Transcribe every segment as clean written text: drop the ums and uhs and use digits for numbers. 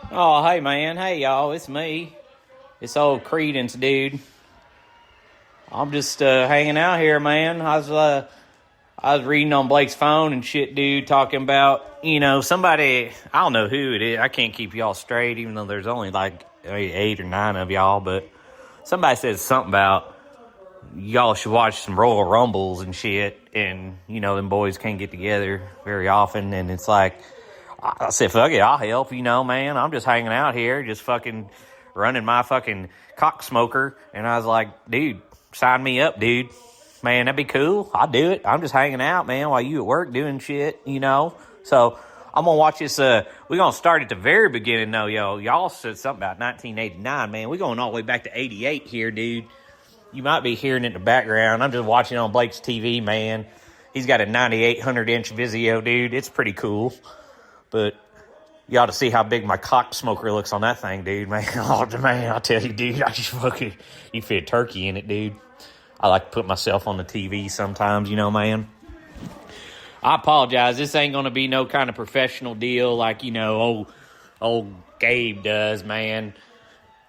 Oh, hey, man. Hey, y'all. It's me. It's old Creedence, dude. I'm just hanging out here, man. I was reading on Blake's phone and shit, dude, talking about, somebody, I don't know who it is. I can't keep y'all straight, even though there's only like 8 or 9 of y'all, but somebody said something about y'all should watch some Royal Rumbles and shit, and, them boys can't get together very often, and it's like, I said, fuck it, I'll help, man. I'm just hanging out here, just fucking running my fucking cock smoker. And I was like, dude, sign me up, dude. Man, that'd be cool. I'll do it. I'm just hanging out, man, while you at work doing shit, So I'm going to watch this. We're going to start at the very beginning, though, yo. Y'all said something about 1989, man. We're going all the way back to 88 here, dude. You might be hearing it in the background. I'm just watching on Blake's TV, man. He's got a 9800-inch Vizio, dude. It's pretty cool. But you ought to see how big my cock smoker looks on that thing, dude, man. Oh, man, I'll tell you, dude, I just fucking, you fit turkey in it, dude. I like to put myself on the TV sometimes, man. I apologize. This ain't going to be no kind of professional deal like, old Gabe does, man.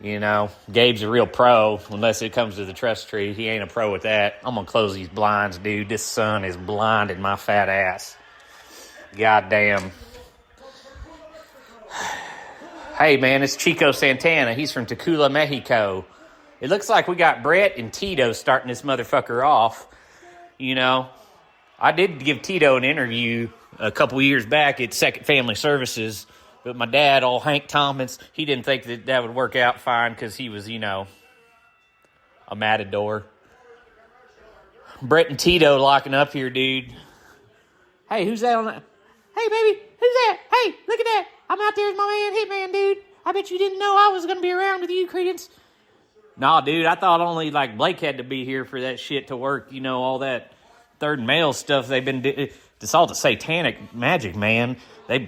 Gabe's a real pro, unless it comes to the trust tree. He ain't a pro with that. I'm going to close these blinds, dude. This sun is blinding my fat ass. Goddamn. Hey, man, it's Chico Santana. He's from Tacula, Mexico. It looks like we got Brett and Tito starting this motherfucker off. I did give Tito an interview a couple years back at Second Family Services, but my dad, old Hank Thomas, he didn't think that would work out fine because he was, a matador. Brett and Tito locking up here, dude. Hey, who's that on that? Hey, baby, who's that? Hey, look at that. I'm out there with my man, Hitman, dude. I bet you didn't know I was going to be around with you, Creedence. Nah, dude, I thought only, Blake had to be here for that shit to work. All that third male stuff they've been doing. It's all the satanic magic, man.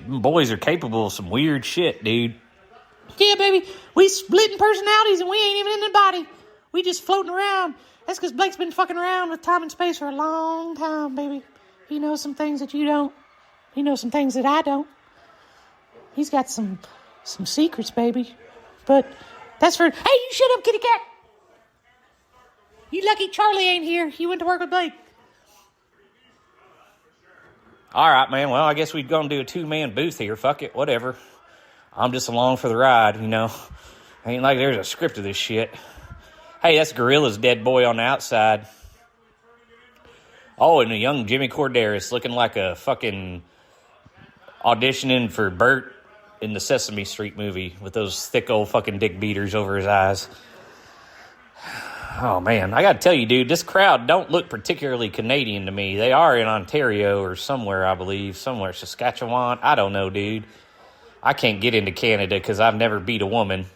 Boys are capable of some weird shit, dude. Yeah, baby, we splitting personalities and we ain't even in the body. We just floating around. That's because Blake's been fucking around with time and space for a long time, baby. He knows some things that you don't. He knows some things that I don't. He's got some secrets, baby. But that's for... Hey, you shut up, kitty cat. You lucky Charlie ain't here. He went to work with Blake. All right, man. Well, I guess we're going to do a 2-man booth here. Fuck it. Whatever. I'm just along for the ride, Ain't like there's a script of this shit. Hey, that's Gorilla's dead boy on the outside. Oh, and a young Jimmy Corderas looking like a fucking... auditioning for Bert in the Sesame Street movie with those thick old fucking dick beaters over his eyes. Oh, man. I got to tell you, dude, this crowd don't look particularly Canadian to me. They are in Ontario or somewhere, I believe. Somewhere. Saskatchewan. I don't know, dude. I can't get into Canada because I've never beat a woman.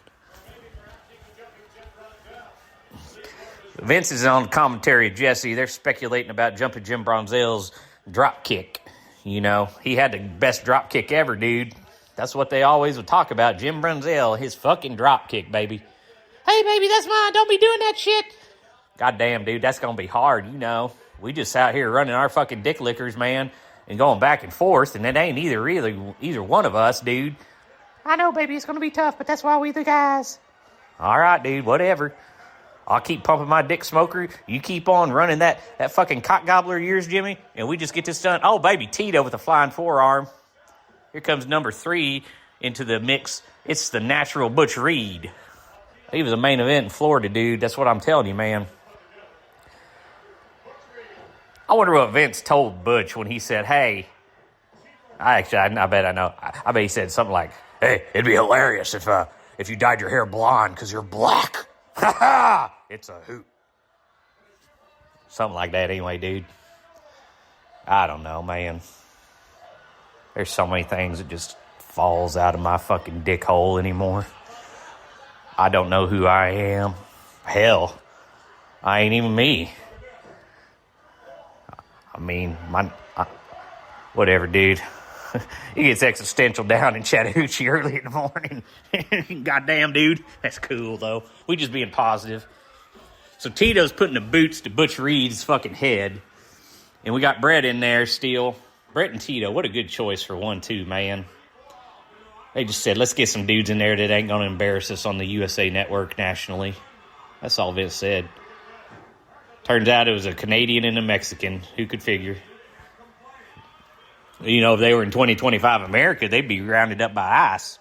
Vince is on commentary of Jesse. They're speculating about Jumpin' Jim Bronzell's drop kick. He had the best drop kick ever, dude. That's what they always would talk about. Jim Brunzell, his fucking drop kick, baby. Hey, baby, that's mine. Don't be doing that shit. Goddamn, dude, that's going to be hard, We just out here running our fucking dick lickers, man, and going back and forth, and it ain't either one of us, dude. I know, baby, it's going to be tough, but that's why we the guys. All right, dude, whatever. I'll keep pumping my dick smoker. You keep on running that fucking cock gobbler of yours, Jimmy, and we just get this done. Oh, baby, Tito with a flying forearm. Here comes number 3 into the mix. It's the natural Butch Reed. He was a main event in Florida, dude. That's what I'm telling you, man. I wonder what Vince told Butch when he said, hey. I bet I know. I bet he said something like, hey, it'd be hilarious if you dyed your hair blonde because you're black. Ha ha! It's a hoot. Something like that anyway, dude. I don't know, man. There's so many things that just falls out of my fucking dick hole anymore. I don't know who I am. Hell, I ain't even me. I mean, whatever, dude. It gets existential down in Chattahoochee early in the morning. Goddamn, dude. That's cool, though. We just being positive. So Tito's putting the boots to Butch Reed's fucking head. And we got Brett in there still. Brett and Tito, what a good choice for 1-2, man. They just said, let's get some dudes in there that ain't going to embarrass us on the USA Network nationally. That's all Vince said. Turns out it was a Canadian and a Mexican. Who could figure? You know, if they were in 2025 America, they'd be rounded up by ICE.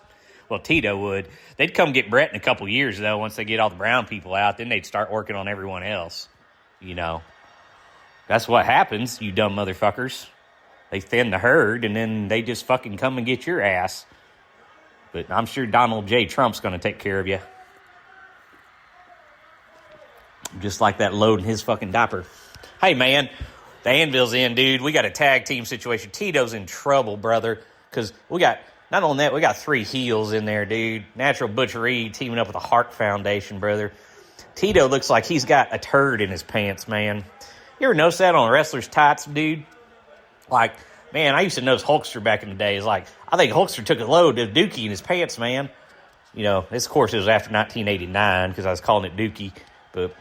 Well, Tito would. They'd come get Brett in a couple years, though, once they get all the brown people out. Then they'd start working on everyone else. You know. That's what happens, you dumb motherfuckers. They thin the herd, and then they just fucking come and get your ass. But I'm sure Donald J. Trump's going to take care of you. Just like that load in his fucking diaper. Hey, man, the anvil's in, dude. We got a tag team situation. Tito's in trouble, brother. Because we got, not only that, we got 3 heels in there, dude. Natural Butchery teaming up with the Heart Foundation, brother. Tito looks like he's got a turd in his pants, man. You ever notice that on wrestlers' tights, dude? Like, man, I used to notice Hulkster back in the day. It's like, I think Hulkster took a load of Dookie in his pants, man. You know, this, of course, it was after 1989 because I was calling it Dookie. But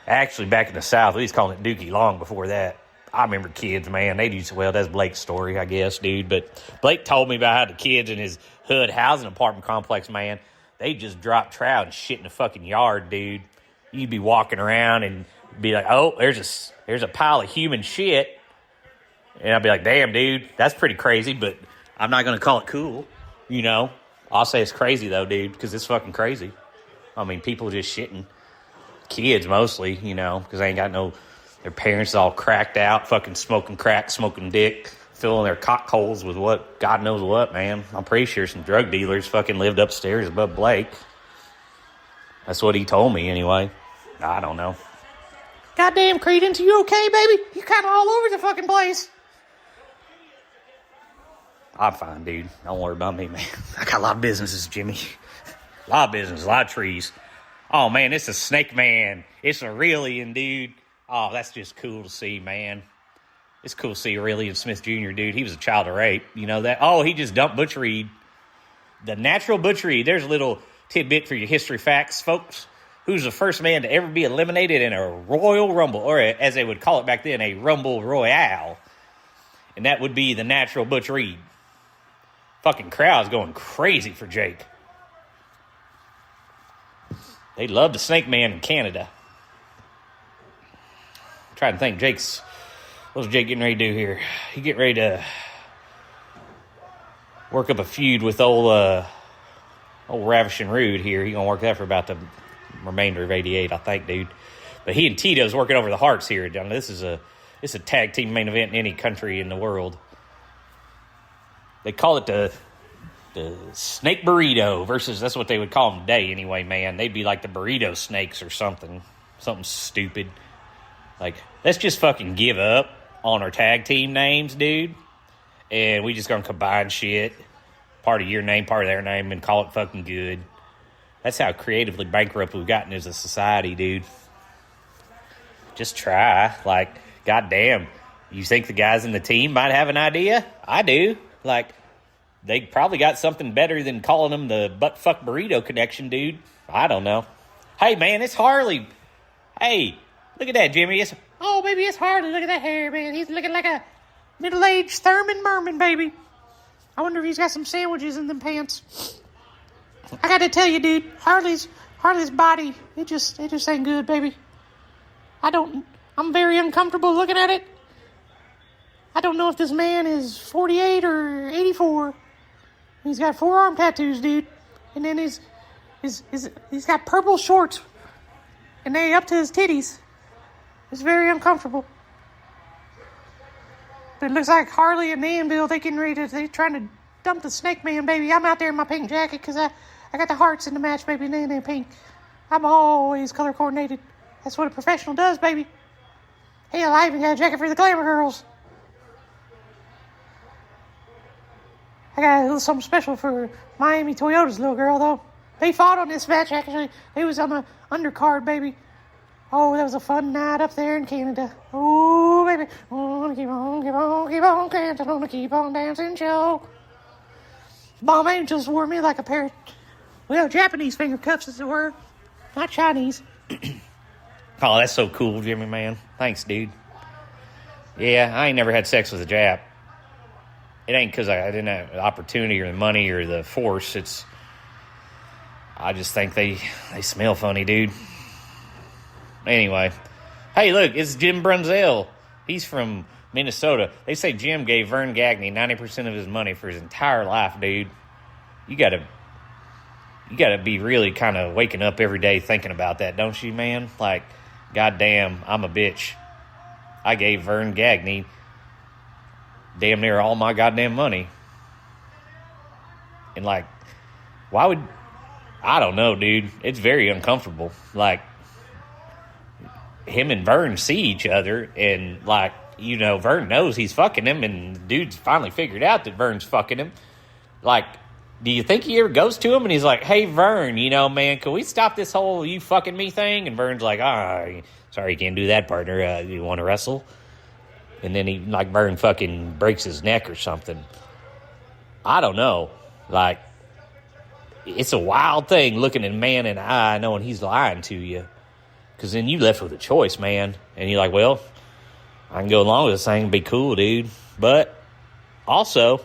actually, back in the South, we was calling it Dookie long before that. I remember kids, man. They used to, well, that's Blake's story, I guess, dude. But Blake told me about how the kids in his hood housing apartment complex, man, they just drop trout and shit in the fucking yard, dude. You'd be walking around and be like, oh, there's a pile of human shit. And I'd be like, damn, dude, that's pretty crazy, but I'm not going to call it cool, you know. I'll say it's crazy, though, dude, because it's fucking crazy. I mean, people just shitting. Kids, mostly, you know, because they ain't got no, their parents all cracked out, fucking smoking crack, smoking dick, filling their cock holes with what, God knows what, man. I'm pretty sure some drug dealers fucking lived upstairs above Blake. That's what he told me, anyway. I don't know. Goddamn, Creedence, you okay, baby? You kind of all over the fucking place. I'm fine, dude. Don't worry about me, man. I got a lot of businesses, Jimmy. A lot of business, a lot of trees. Oh, man, it's a snake man. It's Aurelian, dude. Oh, that's just cool to see, man. It's cool to see Aurelian Smith Jr., dude. He was a child of rape. You know that? Oh, he just dumped Butchery. The natural Butchery. There's a little tidbit for your history facts, folks. Who's the first man to ever be eliminated in a Royal Rumble, or as they would call it back then, a Rumble Royale. And that would be the natural Butch Reed. Fucking crowd's going crazy for Jake. They love the Snake Man in Canada. I'm trying to think, what's Jake getting ready to do here? He getting ready to work up a feud with old Ravishing Rude here. He gonna work that for about the remainder of 88, I think, dude. But he and Tito's working over the Hearts here. This is a tag team main event in any country in the world. They call it the Snake Burrito versus, that's what they would call them today anyway, man. They'd be like the Burrito Snakes or something stupid. Like, let's just fucking give up on our tag team names, dude. And we just gonna combine shit. Part of your name, part of their name, and call it fucking good. That's how creatively bankrupt we've gotten as a society, dude. Just try. Like, goddamn. You think the guys in the team might have an idea? I do. Like, they probably got something better than calling them the butt-fuck burrito connection, dude. I don't know. Hey, man, it's Harley. Hey, look at that, Jimmy. Oh, baby, it's Harley. Look at that hair, man. He's looking like a middle-aged Thurman Merman, baby. I wonder if he's got some sandwiches in them pants. I got to tell you, dude, Harley's body, it just ain't good, baby. I'm very uncomfortable looking at it. I don't know if this man is 48 or 84. He's got forearm tattoos, dude. And then he's got purple shorts. And they up to his titties. It's very uncomfortable. But it looks like Harley and the Anvil, they're trying to dump the Snake Man, baby. I'm out there in my pink jacket because I got the hearts in the match, baby, and they're pink. I'm always color coordinated. That's what a professional does, baby. Hell, I even got a jacket for the Glamour Girls. I got a little something special for Miami Toyota's little girl, though. They fought on this match, actually. They was on the undercard, baby. Oh, that was a fun night up there in Canada. Oh, baby. I want to keep on dancing, I want to keep on dancing, show. Bomb Angels wore me like a pair of, Japanese finger cuffs, as it were. Not Chinese. Oh, that's so cool, Jimmy, man. Thanks, dude. Yeah, I ain't never had sex with a Jap. it ain't because I didn't have the opportunity or the money or the force. I just think they smell funny, dude. Anyway. Hey, look, it's Jim Brunzell. He's from Minnesota. They say Jim gave Vern Gagne 90% of his money for his entire life, dude. You gotta be really kind of waking up every day thinking about that, don't you, man? Like, goddamn, I'm a bitch. I gave Vern Gagne damn near all my goddamn money. And, like, why would... I don't know, dude. It's very uncomfortable. Like, him and Vern see each other, and, like, you know, Vern knows he's fucking him, and the dude's finally figured out that Vern's fucking him. Like, do you think he ever goes to him and he's like, hey, Vern, you know, man, can we stop this whole you fucking me thing? And Vern's like, sorry, you can't do that, partner. You want to wrestle? And then Vern fucking breaks his neck or something. I don't know. Like, it's a wild thing looking at a man in the eye knowing he's lying to you. Because then you left with a choice, man. And you're like, well, I can go along with this thing and be cool, dude. But also,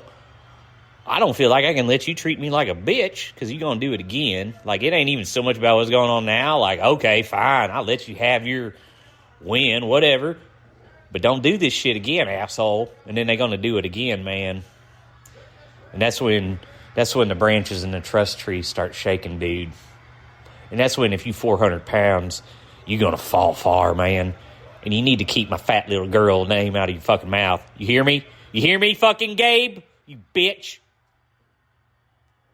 I don't feel like I can let you treat me like a bitch because you're going to do it again. Like, it ain't even so much about what's going on now. Like, okay, fine, I'll let you have your win, whatever. But don't do this shit again, asshole. And then they're going to do it again, man. And that's when the branches in the trust tree start shaking, dude. And that's when, if you 400 pounds, you're going to fall far, man. And you need to keep my fat little girl name out of your fucking mouth. You hear me? You hear me, fucking Gabe? You bitch.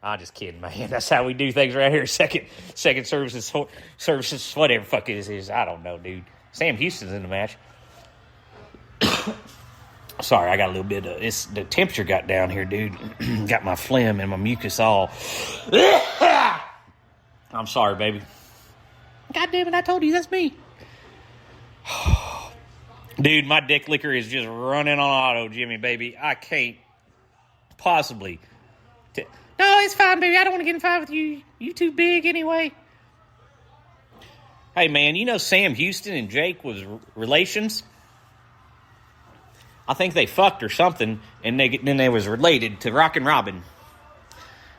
I'm just kidding, man. That's how we do things right here. Second services, whatever the fuck it is. I don't know, dude. Sam Houston's in the match. Sorry, I got a little bit of... the temperature got down here, dude. Got my phlegm and my mucus all... I'm sorry, baby. God damn it, I told you, that's me. Dude, my dick liquor is just running on auto, Jimmy, baby. I can't possibly... No, it's fine, baby. I don't want to get in a fight with you. You too big anyway. Hey, man, you know Sam Houston and Jake was relations? I think they fucked or something, and then they was related to Rockin' Robin.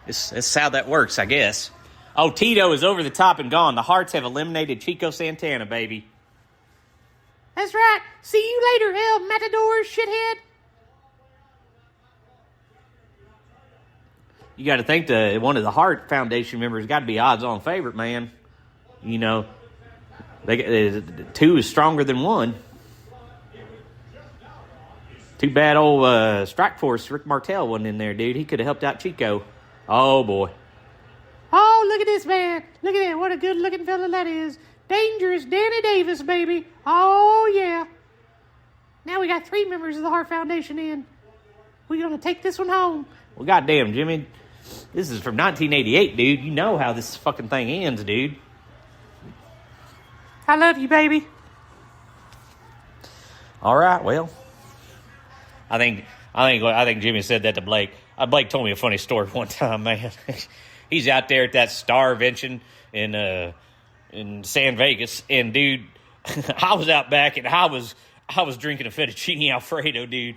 That's how that works, I guess. Oh, Tito is over the top and gone. The Hearts have eliminated Chico Santana, baby. That's right. See you later, El Matador, shithead. You got to think one of the Hart Foundation members got to be odds-on favorite, man. You know, two is stronger than one. Too bad old Strikeforce Rick Martel wasn't in there, dude. He could have helped out Chico. Oh, boy. Oh, look at this, man. Look at that. What a good-looking fella that is. Dangerous Danny Davis, baby. Oh, yeah. Now we got 3 members of the Hart Foundation in. We're going to take this one home. Well, goddamn, Jimmy. This is from 1988, dude. You know how this fucking thing ends, dude. I love you, baby. All right, well. I think Jimmy said that to Blake. Blake told me a funny story one time, man. He's out there at that Starvention in San Vegas, and dude, I was out back and I was drinking a fettuccine Alfredo, dude,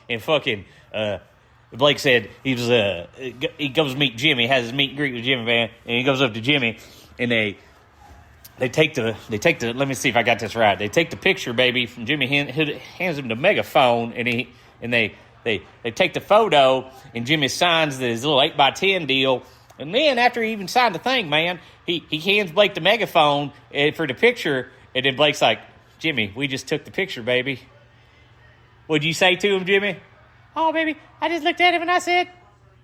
and fucking Blake said he goes to meet Jimmy, has his meet and greet with Jimmy, man, and he goes up to Jimmy, and they take the let me see if I got this right. They take the picture, baby, from Jimmy hands him the megaphone, and they take the photo, and Jimmy signs his little 8x10 deal. And then after he even signed the thing, man, he hands Blake the megaphone for the picture, and then Blake's like, Jimmy, we just took the picture, baby. What'd you say to him, Jimmy? Oh, baby, I just looked at him and I said,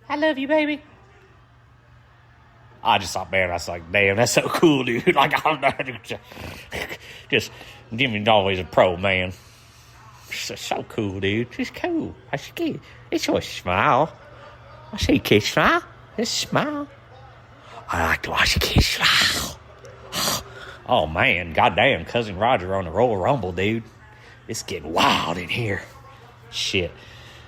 I love you, baby. I just thought, man, I was like, damn, that's so cool, dude. Like, I don't know. Just, Jimmy's always a pro, man. So cool, dude. Just cool. It's your smile. I see kids smile. Just smile. I like to watch a kid smile. Oh, man. Goddamn, Cousin Roger on the Royal Rumble, dude. It's getting wild in here. Shit.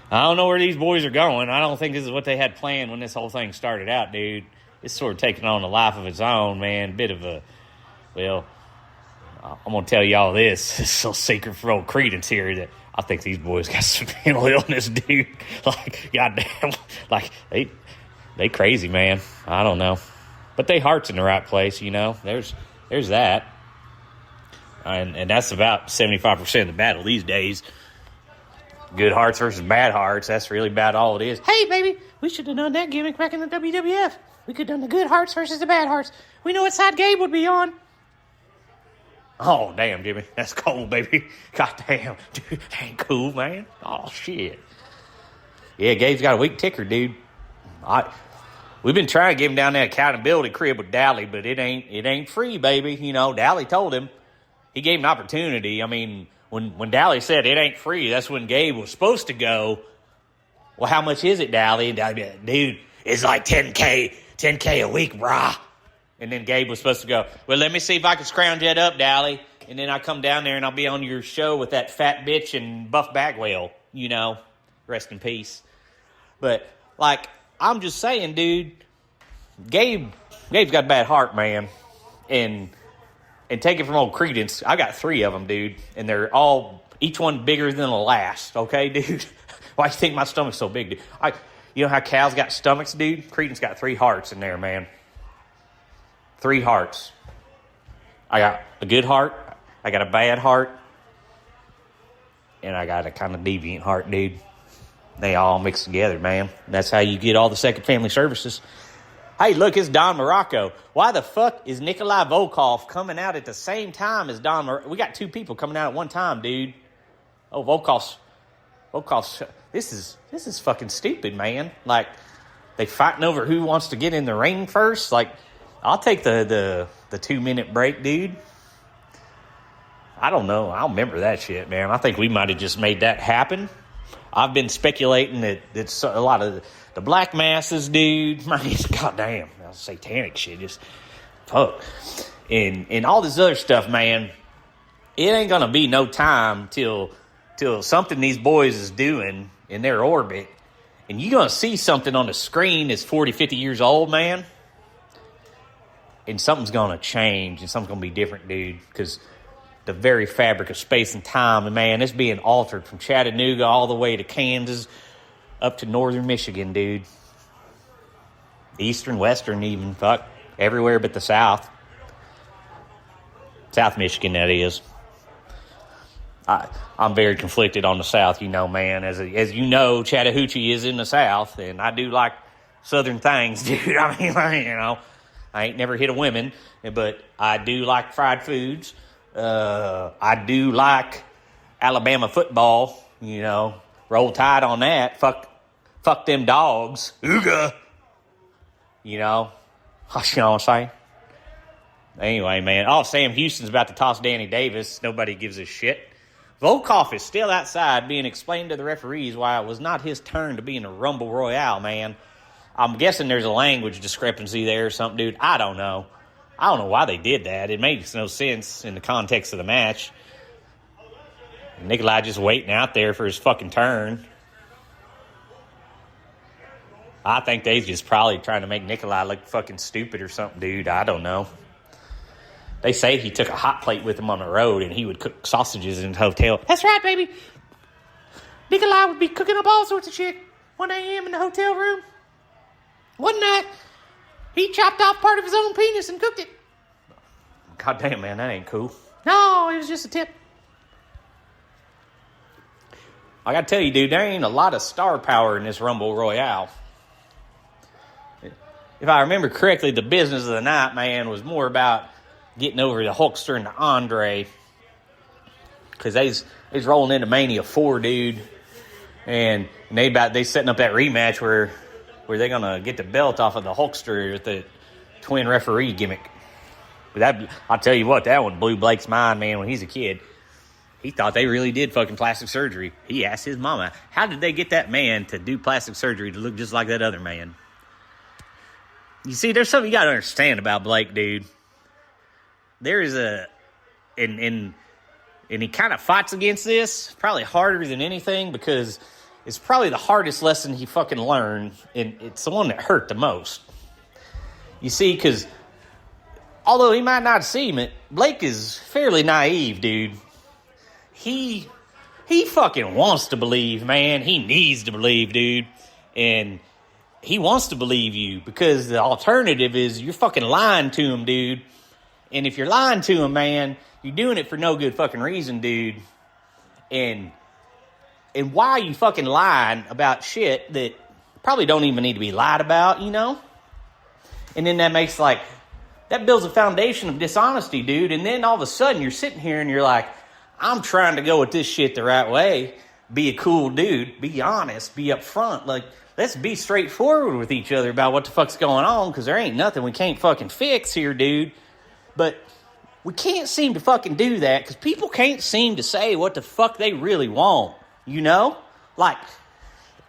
I don't know where these boys are going. I don't think this is what they had planned when this whole thing started out, dude. It's sort of taking on a life of its own, man. Bit of a, well, I'm going to tell you all this. It's so secret for old Creedence here that I think these boys got some mental illness, dude. Like, goddamn, like they crazy, man. I don't know, but they heart's in the right place, you know. There's that, and that's about 75% of the battle these days. Good hearts versus bad hearts. That's really about all it is. Hey, baby, we should have done that gimmick back in the WWF. We could have done the good hearts versus the bad hearts. We know what side Gabe would be on. Oh, damn, Jimmy. That's cold, baby. God damn. Dude, that ain't cool, man. Oh, shit. Yeah, Gabe's got a weak ticker, dude. We've been trying to give him down that accountability crib with Dally, but it ain't free, baby. You know, Dally told him. He gave him an opportunity. I mean, when Dally said it ain't free, that's when Gabe was supposed to go, well, how much is it, Dally? And Dally be like, dude, it's like $10K a week, brah. And then Gabe was supposed to go, well, let me see if I can scrounge that up, Dally. And then I come down there and I'll be on your show with that fat bitch and Buff Bagwell, you know, rest in peace. But, like, I'm just saying, dude, Gabe's got a bad heart, man. And take it from old Creedence, I got 3 of them, dude. And they're all, each one bigger than the last, okay, dude? Why do you think my stomach's so big, dude? You know how cows got stomachs, dude? Creedence got 3 hearts in there, man. 3 hearts. I got a good heart, I got a bad heart, and I got a kind of deviant heart, dude. They all mix together, man. That's how you get all the second family services. Hey, look, it's Don Morocco. Why the fuck is Nikolai Volkov coming out at the same time as Don Morocco? We got 2 people coming out at one time, dude. Oh, Volkov's. This is fucking stupid, man. Like, they fighting over who wants to get in the ring first. Like, I'll take the 2-minute break, dude. I don't know. I don't remember that shit, man. I think we might have just made that happen. I've been speculating that it's a lot of the black masses, dude. Man, goddamn, satanic shit. Just fuck. And all this other stuff, man. It ain't gonna be no time till something these boys is doing in their orbit, and you're gonna see something on the screen that's 40, 50 years old, man. And something's gonna change, and something's gonna be different, dude. Because the very fabric of space and time, and man, it's being altered from Chattanooga all the way to Kansas up to northern Michigan, dude. Eastern, western even, fuck. Everywhere but the south. South Michigan, that is. I'm very conflicted on the south, you know, man. As you know, Chattahoochee is in the south, and I do like southern things, dude. I mean, you know, I ain't never hit a woman, but I do like fried foods. I do like Alabama football, you know. Roll Tide on that. Fuck them dogs. Ooga. You know. You know what I'm saying? Anyway, man. Oh, Sam Houston's about to toss Danny Davis. Nobody gives a shit. Volkov is still outside being explained to the referees why it was not his turn to be in the Rumble Royale, man. I'm guessing there's a language discrepancy there or something, dude. I don't know. I don't know why they did that. It makes no sense in the context of the match. Nikolai just waiting out there for his fucking turn. I think they just probably trying to make Nikolai look fucking stupid or something, dude. I don't know. They say he took a hot plate with him on the road and he would cook sausages in his hotel. That's right, baby. Nikolai would be cooking up all sorts of shit. 1 a.m. in the hotel room. One night, he chopped off part of his own penis and cooked it. God damn, man, that ain't cool. No, it was just a tip. I gotta tell you, dude, there ain't a lot of star power in this Rumble Royale. If I remember correctly, the business of the night, man, was more about getting over the Hulkster and the Andre. Because they's rolling into Mania 4, dude. And they setting up that rematch where they're going to get the belt off of the Hulkster with the twin referee gimmick. But that, I'll tell you what, that one blew Blake's mind, man, when he's a kid. He thought they really did fucking plastic surgery. He asked his mama, how did they get that man to do plastic surgery to look just like that other man? You see, there's something you got to understand about Blake, dude. There is and he kind of fights against this, probably harder than anything, because it's probably the hardest lesson he fucking learned, and it's the one that hurt the most. You see, because although he might not seem it, Blake is fairly naive, dude. He He fucking wants to believe, man. He needs to believe, dude. And he wants to believe you because the alternative is you're fucking lying to him, dude. And if you're lying to him, man, you're doing it for no good fucking reason, dude. And why are you fucking lying about shit that probably don't even need to be lied about, you know? And then that builds a foundation of dishonesty, dude. And then all of a sudden you're sitting here and you're like, I'm trying to go with this shit the right way. Be a cool dude. Be honest. Be upfront. Like, let's be straightforward with each other about what the fuck's going on, because there ain't nothing we can't fucking fix here, dude. But we can't seem to fucking do that because people can't seem to say what the fuck they really want, you know? Like,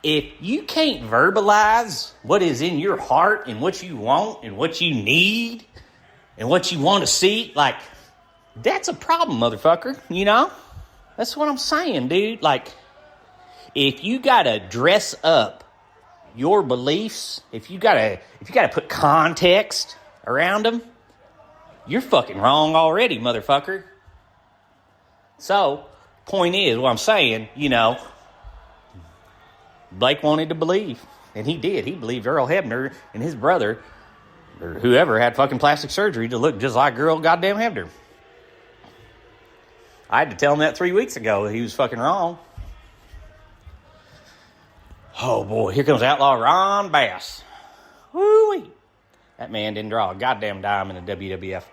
if you can't verbalize what is in your heart and what you want and what you need and what you want to see, like, that's a problem, motherfucker, you know? That's what I'm saying, dude. Like, if you gotta dress up your beliefs, if you gotta put context around them, you're fucking wrong already, motherfucker. So, point is, what I'm saying, you know, Blake wanted to believe, and he did. He believed Earl Hebner and his brother, or whoever, had fucking plastic surgery to look just like Earl goddamn Hebner. I had to tell him that 3 weeks ago. He was fucking wrong. Oh, boy. Here comes Outlaw Ron Bass. Woo-wee. That man didn't draw a goddamn dime in the WWF.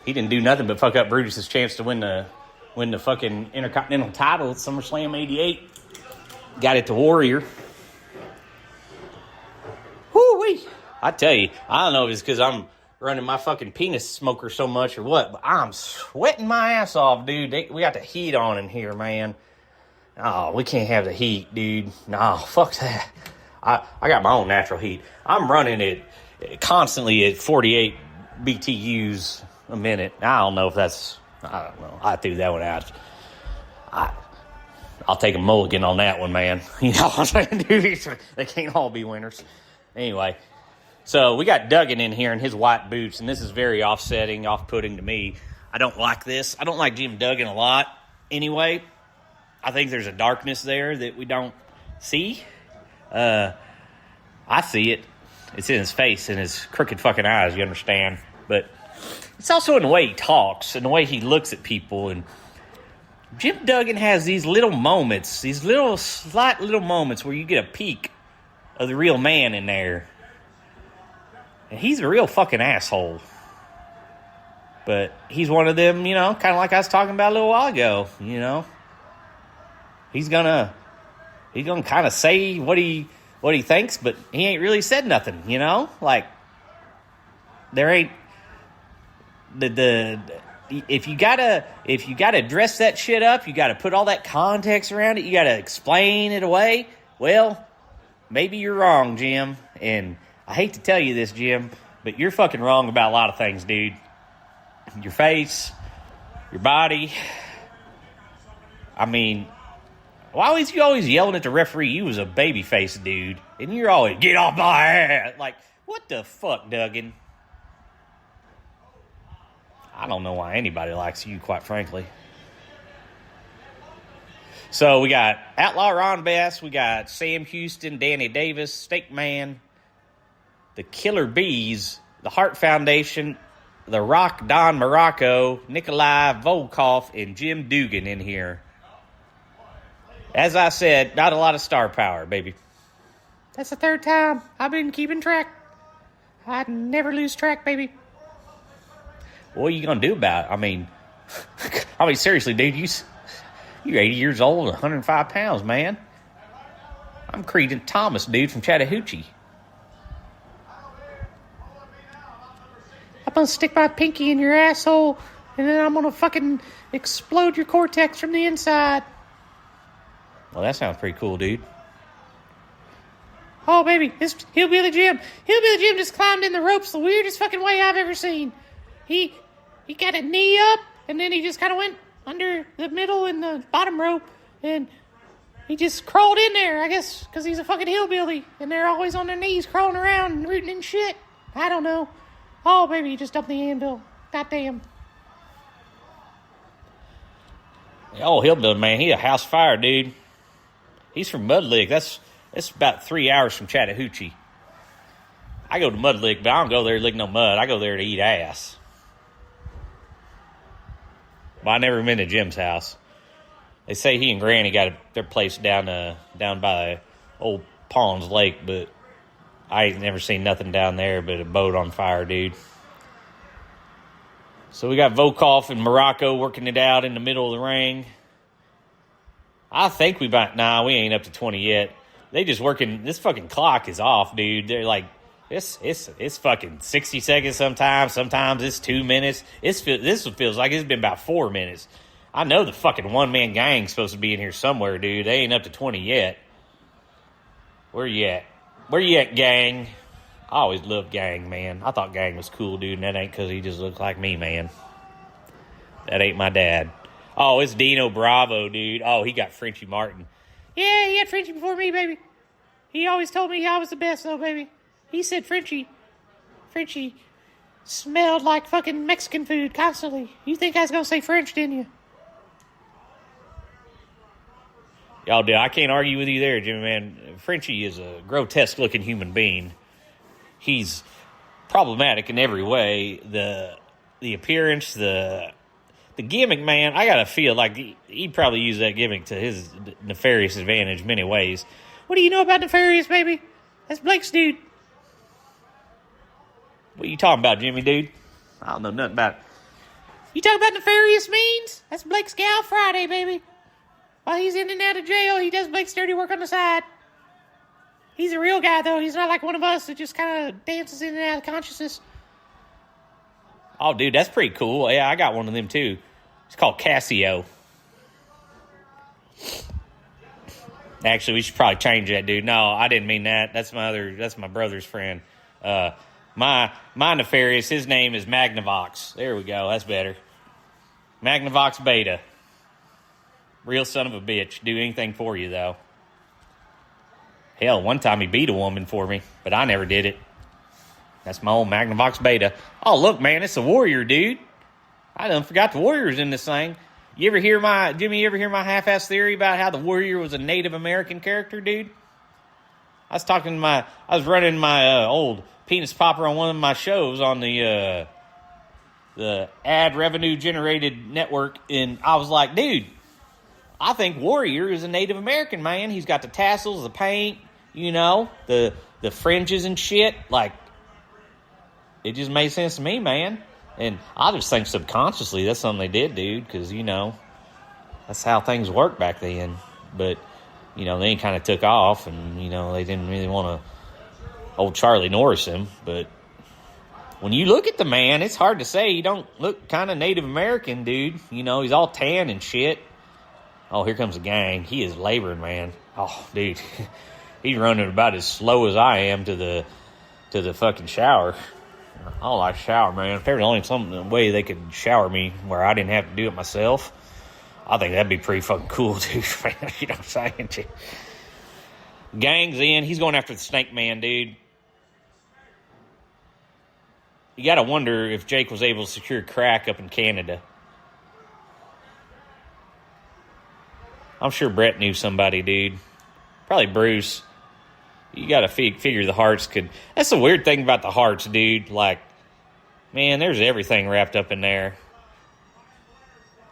He didn't do nothing but fuck up Brutus's chance to win the fucking Intercontinental title at SummerSlam 88. Got it to Warrior. Woo-wee. I tell you, I don't know if it's because I'm running my fucking penis smoker so much or what, but I'm sweating my ass off, dude. We got the heat on in here, man. Oh, we can't have the heat, dude. No, fuck that. I got my own natural heat. I'm running it constantly at 48 BTUs a minute. I don't know if that's... I don't know. I threw that one out. I'll take a mulligan on that one, man. You know what I'm saying, dude? They can't all be winners. Anyway... So we got Duggan in here in his white boots, and this is very off-putting to me. I don't like this. I don't like Jim Duggan a lot anyway. I think there's a darkness there that we don't see. I see it. It's in his face and his crooked fucking eyes, you understand? But it's also in the way he talks and the way he looks at people. And Jim Duggan has these little moments, these slight little moments where you get a peek of the real man in there. And he's a real fucking asshole. But he's one of them, you know, kind of like I was talking about a little while ago, you know. He's gonna kind of say what he thinks, but he ain't really said nothing, you know? Like, there ain't if you gotta dress that shit up, you gotta put all that context around it, you gotta explain it away, well, maybe you're wrong, Jim. And I hate to tell you this, Jim, but you're fucking wrong about a lot of things, dude. Your face, your body. I mean, why was you always yelling at the referee? You was a babyface dude, and you're always, get off my ass. Like, what the fuck, Duggan? I don't know why anybody likes you, quite frankly. So we got Outlaw Ron Bass, we got Sam Houston, Danny Davis, Steak Man, the Killer Bees, the Hart Foundation, The Rock, Don Morocco, Nikolai Volkov, and Jim Dugan in here. As I said, not a lot of star power, baby. That's the third time I've been keeping track. I never lose track, baby. What are you going to do about it? I mean, seriously, dude, you're 80 years old, 105 pounds, man. I'm Creedence Thomas, dude, from Chattahoochee. I'm going to stick my pinky in your asshole, and then I'm going to fucking explode your cortex from the inside. Well, that sounds pretty cool, dude. Oh, baby, this Hillbilly Jim. Hillbilly Jim just climbed in the ropes the weirdest fucking way I've ever seen. He got a knee up, and then he just kind of went under the middle and the bottom rope, and he just crawled in there, I guess, because he's a fucking hillbilly, and they're always on their knees crawling around and rooting and shit. I don't know. Oh, baby, he just dumped the anvil. Goddamn. Oh, Hillbilly, man, he a house fire, dude. He's from Mud Lick. That's about 3 hours from Chattahoochee. I go to Mud Lick, but I don't go there to lick no mud. I go there to eat ass. Well, I never been to Jim's house. They say he and Granny got their place down by old Palms Lake, but I ain't never seen nothing down there but a boat on fire, dude. So we got Volkov and Morocco working it out in the middle of the ring. I think we ain't up to 20 yet. They just working, this fucking clock is off, dude. They're like, it's fucking 60 seconds sometimes it's 2 minutes. This feels like it's been about 4 minutes. I know the fucking one-man gang's supposed to be in here somewhere, dude. They ain't up to 20 yet. Where you at, gang? I always loved Gang, man. I thought Gang was cool, dude, and that ain't because he just looks like me, man. That ain't my dad. Oh, it's Dino Bravo, dude. Oh, he got Frenchie Martin. Yeah, he had Frenchie before me, baby. He always told me I was the best, though, baby. He said Frenchie smelled like fucking Mexican food constantly. You think I was going to say French, didn't you? Y'all, dude, I can't argue with you there, Jimmy, man. Frenchie is a grotesque-looking human being. He's problematic in every way. The appearance, the gimmick, man, I gotta feel like he'd probably use that gimmick to his nefarious advantage in many ways. What do you know about nefarious, baby? That's Blake's dude. What are you talking about, Jimmy, dude? I don't know nothing about it. You talking about nefarious means? That's Blake's gal Friday, baby. While he's in and out of jail, he does Blake's dirty work on the side. He's a real guy, though. He's not like one of us that just kind of dances in and out of consciousness. Oh, dude, that's pretty cool. Yeah, I got one of them, too. It's called Casio. Actually, we should probably change that, dude. No, I didn't mean that. That's my brother's friend. My nefarious, his name is Magnavox. There we go. That's better. Magnavox Beta. Real son of a bitch. Do anything for you, though. Hell, one time he beat a woman for me, but I never did it. That's my old Magnavox Beta. Oh, look, man, it's a Warrior, dude. I done forgot the Warrior's in this thing. Jimmy, you ever hear my half-ass theory about how the Warrior was a Native American character, dude? I was running my old penis popper on one of my shows on the ad revenue generated network, and I was like, dude, I think Warrior is a Native American, man. He's got the tassels, the paint, the fringes and shit. Like, it just made sense to me, man. And I just think subconsciously that's something they did, dude, because, that's how things worked back then. But, they kind of took off, and, they didn't really want to old Charlie Norris him. But when you look at the man, it's hard to say he don't look kind of Native American, dude. He's all tan and shit. Oh, here comes the gang. He is laboring, man. Oh, dude. He's running about as slow as I am to the fucking shower. I don't like to shower, man. If there was only a way they could shower me where I didn't have to do it myself, I think that'd be pretty fucking cool, dude. You know what I'm saying? Gang's in. He's going after the Snake Man, dude. You got to wonder if Jake was able to secure crack up in Canada. I'm sure Brett knew somebody, dude. Probably Bruce. You got to figure the Hearts could... That's the weird thing about the Hearts, dude. Like, man, there's everything wrapped up in there.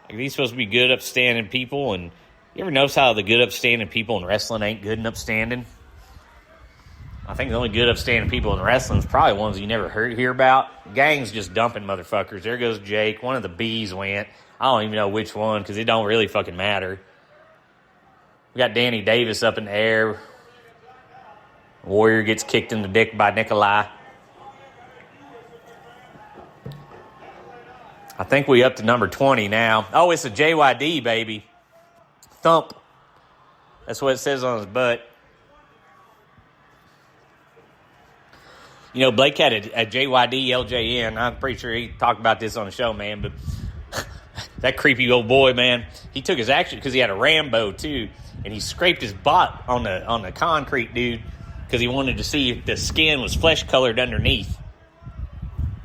Like, these supposed to be good, upstanding people, and you ever notice how the good, upstanding people in wrestling ain't good and upstanding? I think the only good, upstanding people in wrestling is probably ones you never hear about. Gang's just dumping motherfuckers. There goes Jake. One of the B's went. I don't even know which one, because it don't really fucking matter. We got Danny Davis up in the air. Warrior gets kicked in the dick by Nikolai. I think we up to number 20 now. Oh, it's a JYD, baby. Thump. That's what it says on his butt. Blake had a JYD LJN. I'm pretty sure he talked about this on the show, man. But that creepy old boy, man, he took his action because he had a Rambo, too. And he scraped his butt on the concrete, dude, because he wanted to see if the skin was flesh-colored underneath.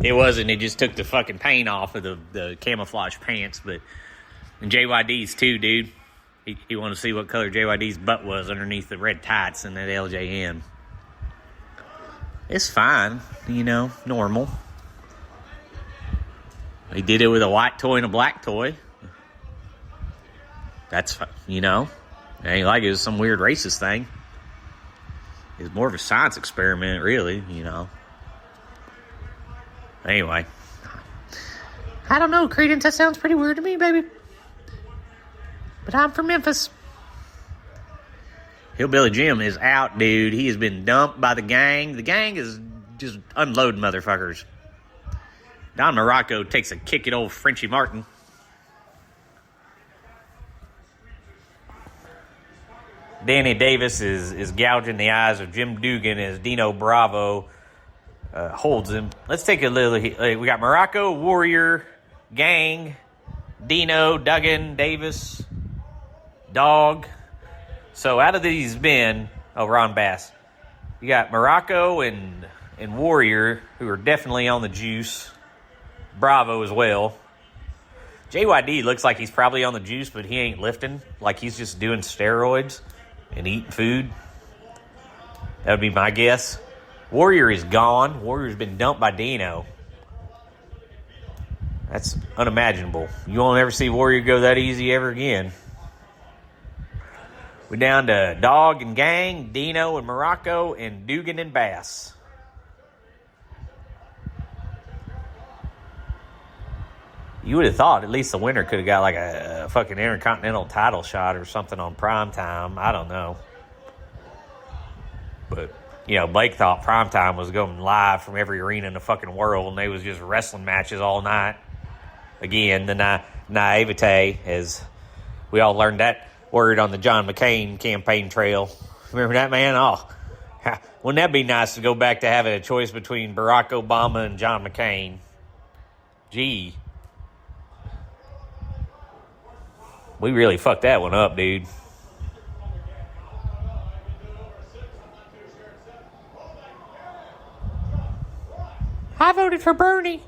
It wasn't. It just took the fucking paint off of the camouflage pants. But And JYD's too, dude. He wanted to see what color JYD's butt was underneath the red tights in that LJN. It's fine, normal. He did it with a white toy and a black toy. That's, it ain't like it was some weird racist thing. It's more of a science experiment, really, Anyway. I don't know, Creedence, that sounds pretty weird to me, baby. But I'm from Memphis. Hillbilly Jim is out, dude. He has been dumped by the gang. The gang is just unloading motherfuckers. Don Morocco takes a kick at old Frenchie Martin. Danny Davis is gouging the eyes of Jim Dugan as Dino Bravo holds him. Let's take a little... We got Morocco, Warrior, Gang, Dino, Duggan, Davis, Dog. So out of these men... Oh, Ron Bass. You got Morocco and Warrior, who are definitely on the juice. Bravo as well. JYD looks like he's probably on the juice, but he ain't lifting. Like he's just doing steroids and eating food. That would be my guess. Warrior is gone. Warrior's been dumped by Dino. That's unimaginable. You won't ever see Warrior go that easy ever again. We're down to Dog and Gang, Dino and Morocco, and Dugan and Bass. You would have thought at least the winner could have got like a fucking Intercontinental title shot or something on Primetime. I don't know. But, Blake thought Primetime was going live from every arena in the fucking world, and they was just wrestling matches all night. Again, the naivete, as we all learned that word on the John McCain campaign trail. Remember that, man? Oh, wouldn't that be nice to go back to having a choice between Barack Obama and John McCain? Gee. We really fucked that one up, dude. I voted for Bernie.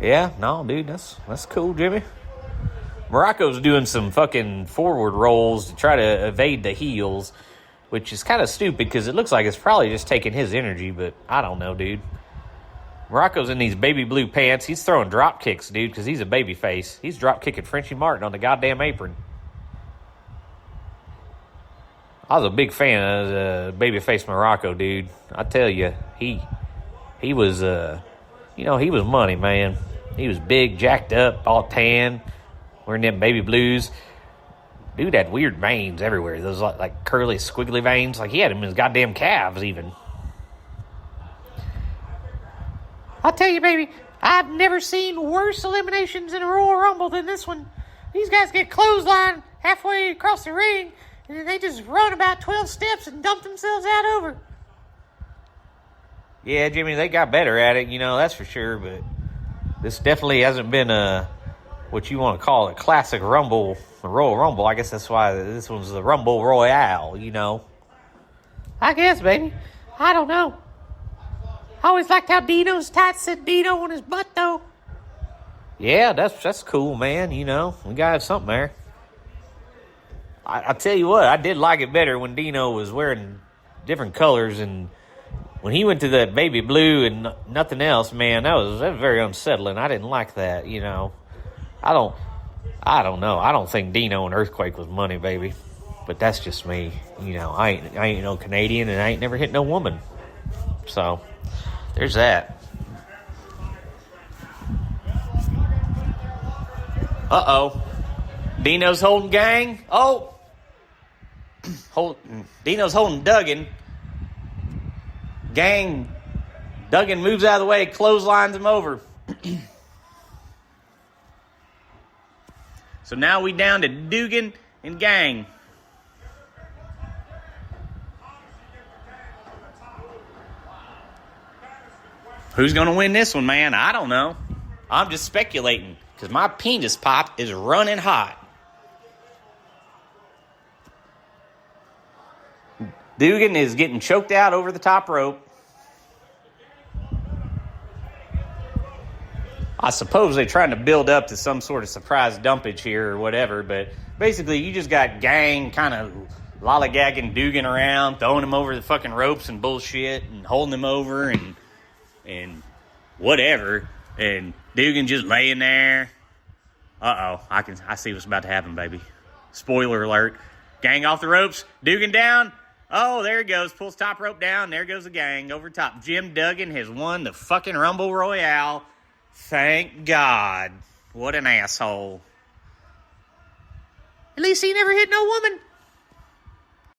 Yeah, no, dude, that's cool, Jimmy. Morocco's doing some fucking forward rolls to try to evade the heels, which is kind of stupid because it looks like it's probably just taking his energy, but I don't know, dude. Morocco's in these baby blue pants. He's throwing drop kicks, dude, because he's a baby face. He's drop kicking Frenchie Martin on the goddamn apron. I was a big fan of babyface Morocco, dude. I tell you, he was, he was money, man. He was big, jacked up, all tan, wearing them baby blues. Dude had weird veins everywhere. Those like curly, squiggly veins. Like he had them in his goddamn calves, even. I'll tell you, baby, I've never seen worse eliminations in a Royal Rumble than this one. These guys get clotheslined halfway across the ring, and then they just run about 12 steps and dump themselves out over. Yeah, Jimmy, they got better at it, that's for sure, but this definitely hasn't been what you want to call a classic Rumble, a Royal Rumble. I guess that's why this one's the Rumble Royale, I guess, baby. I don't know. I always liked how Dino's tights said Dino on his butt, though. Yeah, that's cool, man. We gotta have something there. I tell you what, I did like it better when Dino was wearing different colors, and when he went to that baby blue and nothing else, man, that was very unsettling. I didn't like that, I don't know. I don't think Dino and Earthquake was money, baby. But that's just me. I ain't no Canadian, and I ain't never hit no woman. So there's that. Uh-oh. Dino's holding Gang. Oh. Dino's holding Duggan. Gang. Duggan moves out of the way, clotheslines him over. So now we down to Dugan and Gang. Who's going to win this one, man? I don't know. I'm just speculating because my penis pop is running hot. Dugan is getting choked out over the top rope. I suppose they're trying to build up to some sort of surprise dumpage here or whatever, but basically you just got gang kind of lollygagging Dugan around, throwing him over the fucking ropes and bullshit and holding him over and whatever, and Dugan just laying there. I see what's about to happen, baby. Spoiler alert. Gang off the ropes, Dugan down. Oh, there he goes. Pulls top rope down. There goes the gang over top. Jim Duggan has won the fucking Rumble Royale. Thank God. What an asshole. At least he never hit no woman.